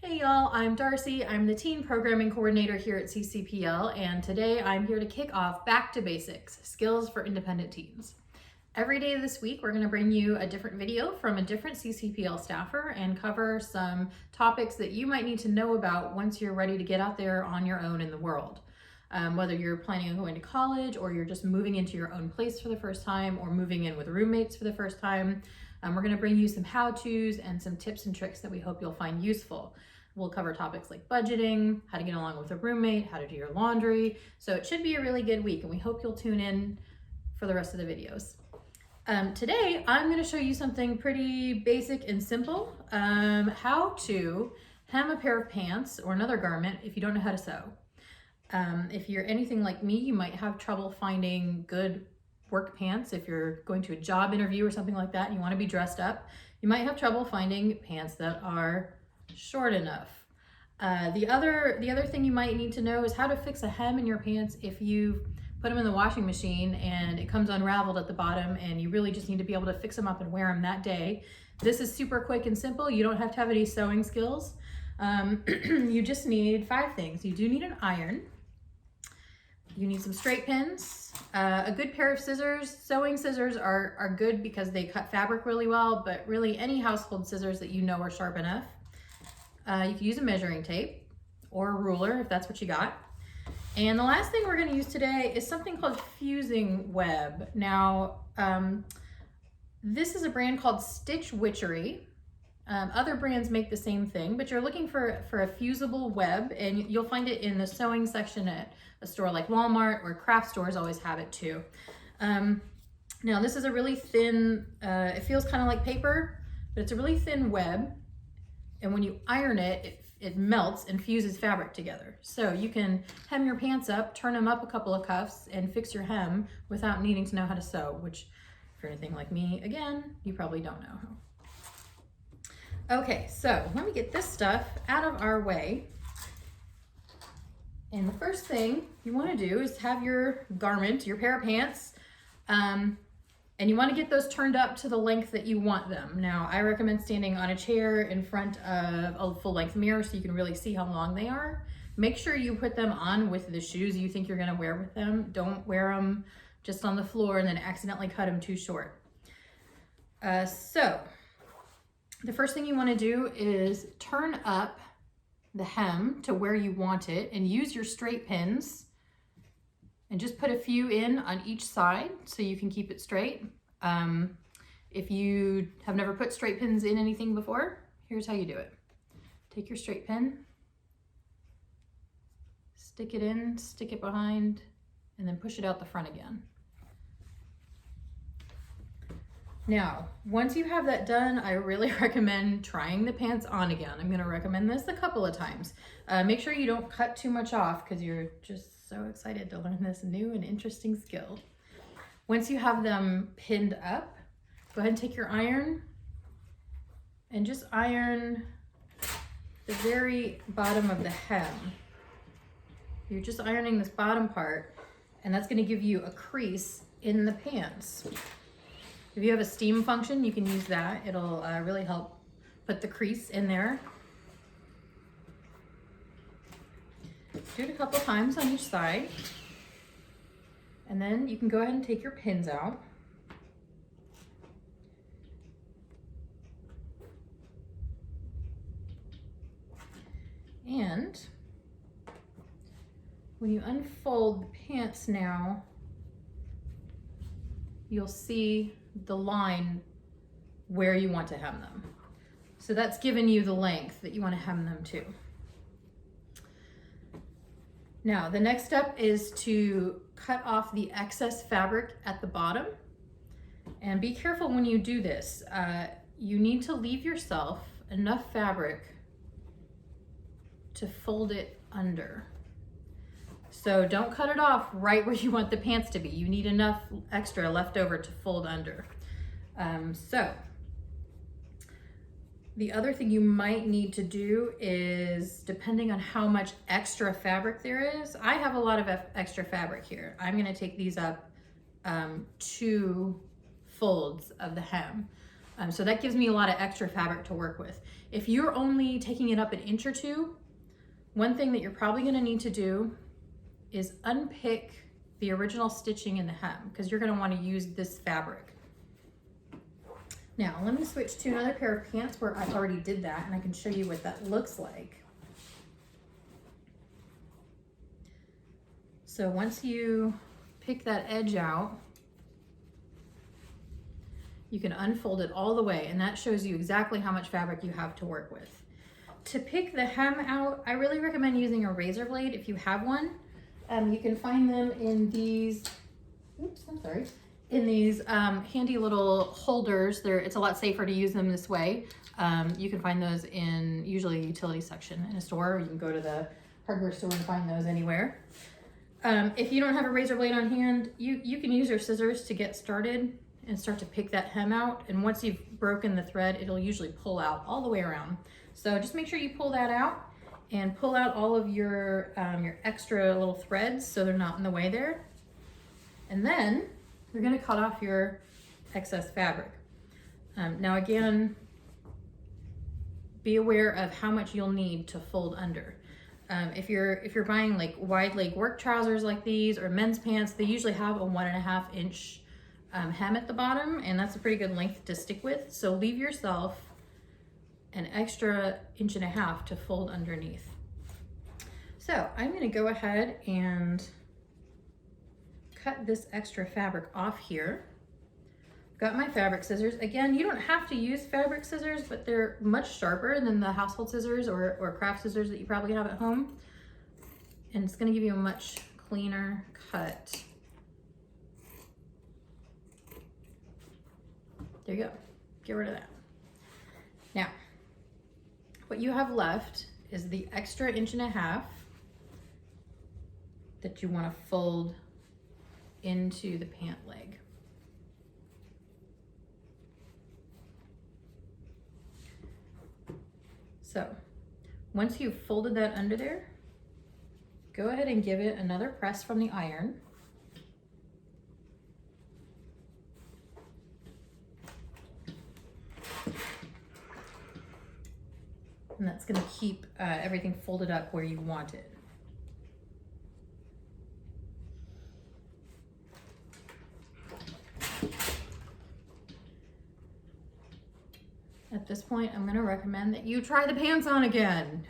Hey y'all, I'm Darcy. I'm the Teen Programming Coordinator here at CCPL, and today I'm here to kick off Back to Basics, Skills for Independent Teens. Every day this week, we're going to bring you a different video from a different CCPL staffer and cover some topics that you might need to know about once you're ready to get out there on your own in the world. Whether you're planning on going to college or you're just moving into your own place for the first time or moving in with roommates for the first time, we're going to bring you some how-tos and some tips and tricks that we hope you'll find useful. We'll cover topics like budgeting, how to get along with a roommate, how to do your laundry. So it should be a really good week, and we hope you'll tune in for the rest of the videos. Today, I'm going to show you something pretty basic and simple, how to hem a pair of pants or another garment if you don't know how to sew. If you're anything like me, you might have trouble finding good work pants. If you're going to a job interview or something like that and you want to be dressed up, you might have trouble finding pants that are short enough. The other thing you might need to know is how to fix a hem in your pants if you put them in the washing machine and it comes unraveled at the bottom and you really just need to be able to fix them up and wear them that day. This is super quick and simple. You don't have to have any sewing skills. You just need 5 things. You do need an iron. You need some straight pins, a good pair of scissors. Sewing scissors are good because they cut fabric really well, but really any household scissors that you know are sharp enough. You can use a measuring tape or a ruler if that's what you got. And the last thing we're going to use today is something called Fusible Web. Now, this is a brand called Stitch Witchery. Other brands make the same thing, but you're looking for a fusible web, and you'll find it in the sewing section at a store like Walmart, or craft stores always have it too. Now this is a really thin, it feels kind of like paper, but it's a really thin web, and when you iron it, it melts and fuses fabric together. So you can hem your pants up, turn them up a couple of cuffs, and fix your hem without needing to know how to sew, which if you're anything like me, again, you probably don't know how. Okay, so let me get this stuff out of our way. And the first thing you want to do is have your garment, your pair of pants, and you want to get those turned up to the length that you want them. Now, I recommend standing on a chair in front of a full-length mirror so you can really see how long they are. Make sure you put them on with the shoes you think you're going to wear with them. Don't wear them just on the floor and then accidentally cut them too short. So the first thing you want to do is turn up the hem to where you want it and use your straight pins and just put a few in on each side so you can keep it straight. If you have never put straight pins in anything before, here's how you do it. Take your straight pin, stick it in, stick it behind, and then push it out the front again. Now, once you have that done, I really recommend trying the pants on again. I'm going to recommend this a couple of times. Make sure you don't cut too much off because you're just so excited to learn this new and interesting skill. Once you have them pinned up, go ahead and take your iron and just iron the very bottom of the hem. You're just ironing this bottom part, and that's going to give you a crease in the pants. If you have a steam function, you can use that. It'll really help put the crease in there. Do it a couple times on each side. And then you can go ahead and take your pins out. And when you unfold the pants now, you'll see the line where you want to hem them. So that's given you the length that you want to hem them to. Now, the next step is to cut off the excess fabric at the bottom. And be careful when you do this. You need to leave yourself enough fabric to fold it under. So don't cut it off right where you want the pants to be. You need enough extra left over to fold under. So the other thing you might need to do is, depending on how much extra fabric there is, I have a lot of extra fabric here. I'm going to take these up 2 folds of the hem. So that gives me a lot of extra fabric to work with. If you're only taking it up an inch or two, one thing that you're probably going to need to do is unpick the original stitching in the hem, because you're going to want to use this fabric. Now let me switch to another pair of pants where I already did that, and I can show you what that looks like. So once you pick that edge out, you can unfold it all the way, and that shows you exactly how much fabric you have to work with. To pick the hem out, I really recommend using a razor blade if you have one. You can find them in these, in these handy little holders. It's a lot safer to use them this way. You can find those in usually the utility section in a store, or you can go to the hardware store and find those anywhere. If you don't have a razor blade on hand, you can use your scissors to get started and start to pick that hem out. And once you've broken the thread, it'll usually pull out all the way around. So just make sure you pull that out and pull out all of your extra little threads so they're not in the way there. And then you're gonna cut off your excess fabric. Now again, be aware of how much you'll need to fold under. If you're buying like wide leg work trousers like these or men's pants, they usually have a 1.5 inch hem at the bottom, and that's a pretty good length to stick with. So leave yourself an extra 1.5 inches to fold underneath. So I'm gonna go ahead and cut this extra fabric off here. Got my fabric scissors. Again, you don't have to use fabric scissors, but they're much sharper than the household scissors or craft scissors that you probably have at home. And it's gonna give you a much cleaner cut. There you go, get rid of that. Now, what you have left is the extra 1.5 inches that you wanna fold into the pant leg. So once you've folded that under there, go ahead and give it another press from the iron. And that's going to keep everything folded up where you want it. At this point, I'm going to recommend that you try the pants on again.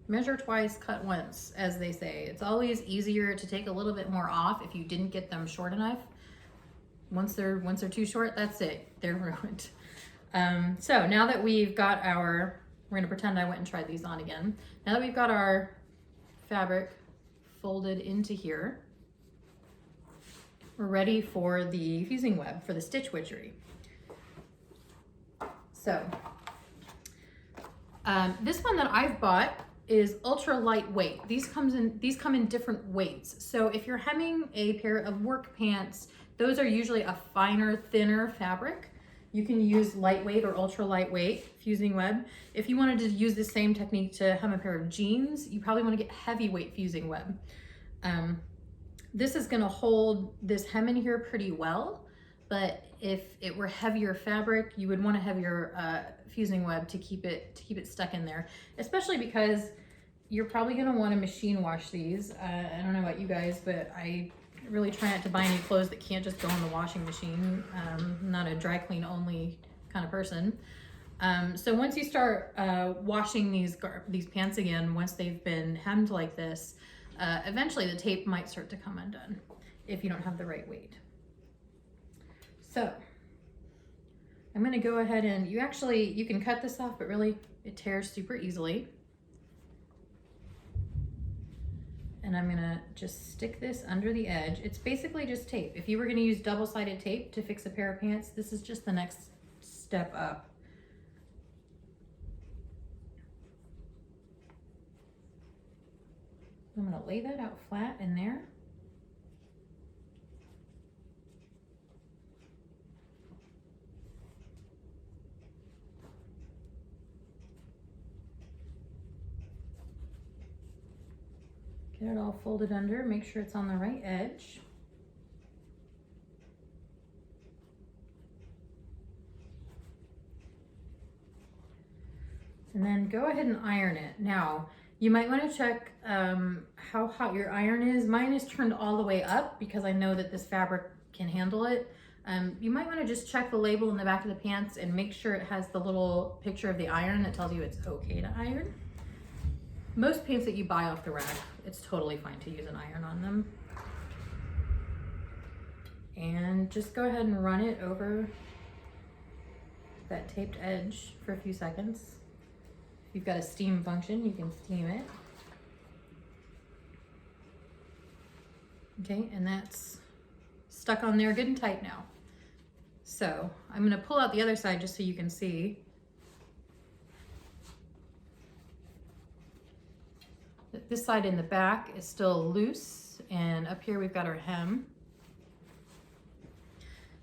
Measure twice, cut once, as they say. It's always easier to take a little bit more off if you didn't get them short enough. Once they're too short, that's it. They're ruined. So now that we've got we're going to pretend I went and tried these on again. Now that we've got our fabric folded into here, we're ready for the fusing web, for the stitch witchery. So this one that I've bought is ultra lightweight. These come in different weights. So if you're hemming a pair of work pants, those are usually a finer, thinner fabric. You can use lightweight or ultra lightweight fusing web. If you wanted to use the same technique to hem a pair of jeans, you probably want to get heavyweight fusing web. This is going to hold this hem in here pretty well, but if it were heavier fabric, you would want a heavier fusing web to keep it stuck in there, especially because you're probably going to want to machine wash these. I don't know about you guys, but I really try not to buy any clothes that can't just go in the washing machine. I'm not a dry clean only kind of person. So once you start washing these pants again, once they've been hemmed like this, eventually the tape might start to come undone if you don't have the right weight. So I'm going to go ahead and you can cut this off, but really it tears super easily. And I'm gonna just stick this under the edge. It's basically just tape. If you were gonna use double-sided tape to fix a pair of pants, this is just the next step up. I'm gonna lay that out flat in there. Get it all folded under, make sure it's on the right edge. And then go ahead and iron it. Now, you might want to check how hot your iron is. Mine is turned all the way up because I know that this fabric can handle it. You might want to just check the label in the back of the pants and make sure it has the little picture of the iron that tells you it's okay to iron. Most pants that you buy off the rack, it's totally fine to use an iron on them. And just go ahead and run it over that taped edge for a few seconds. If you've got a steam function, you can steam it. Okay, and that's stuck on there good and tight now. So I'm gonna pull out the other side just so you can see. This side in the back is still loose, and up here we've got our hem.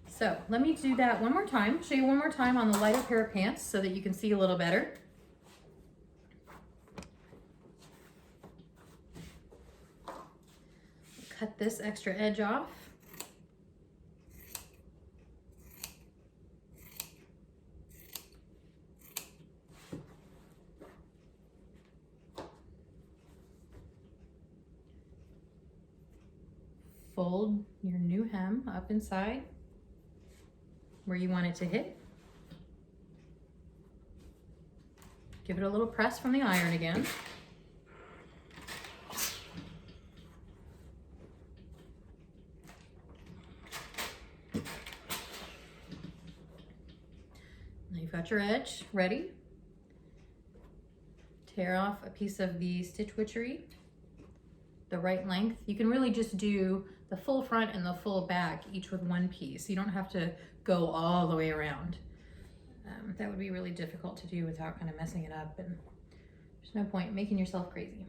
So let me do that one more time, show you one more time on the lighter pair of pants so that you can see a little better. Cut this extra edge off. Fold your new hem up inside where you want it to hit. Give it a little press from the iron again. Now you've got your edge ready. Tear off a piece of the stitch witchery, the right length. You can really just do the full front and the full back, each with one piece. You don't have to go all the way around. That would be really difficult to do without kind of messing it up, and there's no point making yourself crazy.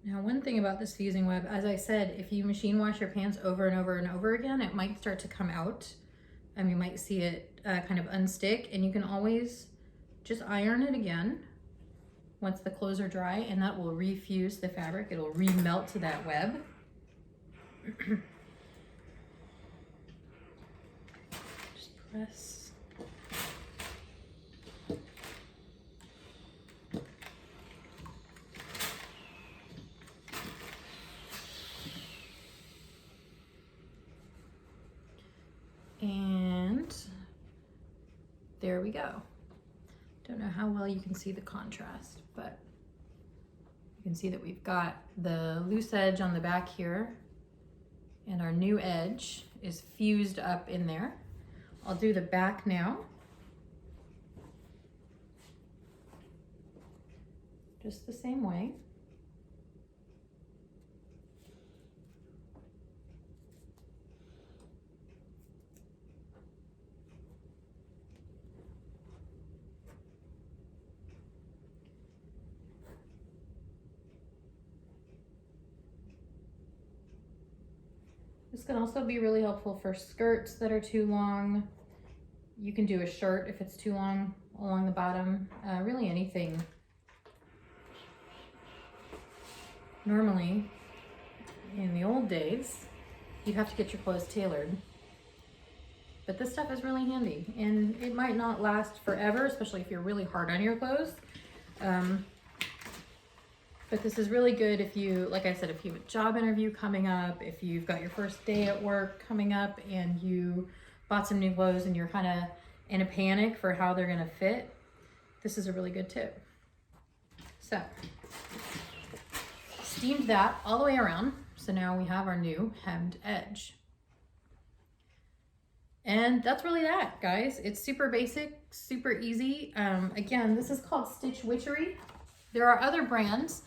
Now, one thing about this fusing web, as I said, if you machine wash your pants over and over and over again, it might start to come out. You might see it kind of unstick, and you can always just iron it again once the clothes are dry, and that will refuse the fabric. It'll remelt to that web. Just press. And there we go. Don't know how well you can see the contrast, but you can see that we've got the loose edge on the back here, and our new edge is fused up in there. I'll do the back now. Just the same way. This can also be really helpful for skirts that are too long. You can do a shirt if it's too long along the bottom, really anything. Normally, in the old days, you'd have to get your clothes tailored. But this stuff is really handy, and it might not last forever, especially if you're really hard on your clothes. But this is really good if you, like I said, if you have a job interview coming up, if you've got your first day at work coming up and you bought some new clothes and you're kind of in a panic for how they're gonna fit, this is a really good tip. So, steamed that all the way around. So now we have our new hemmed edge. And that's really that, guys. It's super basic, super easy. Again, this is called Stitch Witchery. There are other brands.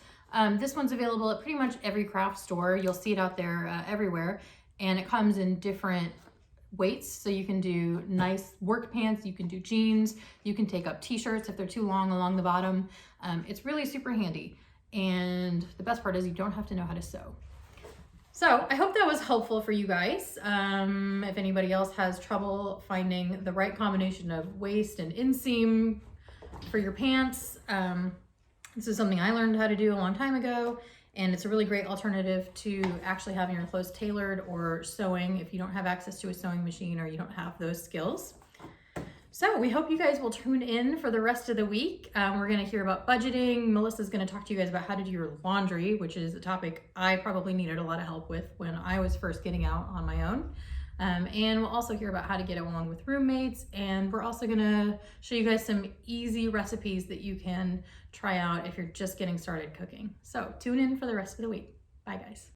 This one's available at pretty much every craft store. You'll see it out there everywhere. And it comes in different weights. So you can do nice work pants, you can do jeans, you can take up t-shirts if they're too long along the bottom. It's really super handy. And the best part is you don't have to know how to sew. So I hope that was helpful for you guys. If anybody else has trouble finding the right combination of waist and inseam for your pants, this is something I learned how to do a long time ago, and it's a really great alternative to actually having your clothes tailored or sewing if you don't have access to a sewing machine or you don't have those skills. So we hope you guys will tune in for the rest of the week. We're going to hear about budgeting. Melissa's going to talk to you guys about how to do your laundry, which is a topic I probably needed a lot of help with when I was first getting out on my own. And we'll also hear about how to get along with roommates. And we're also going to show you guys some easy recipes that you can try out if you're just getting started cooking. So tune in for the rest of the week. Bye, guys.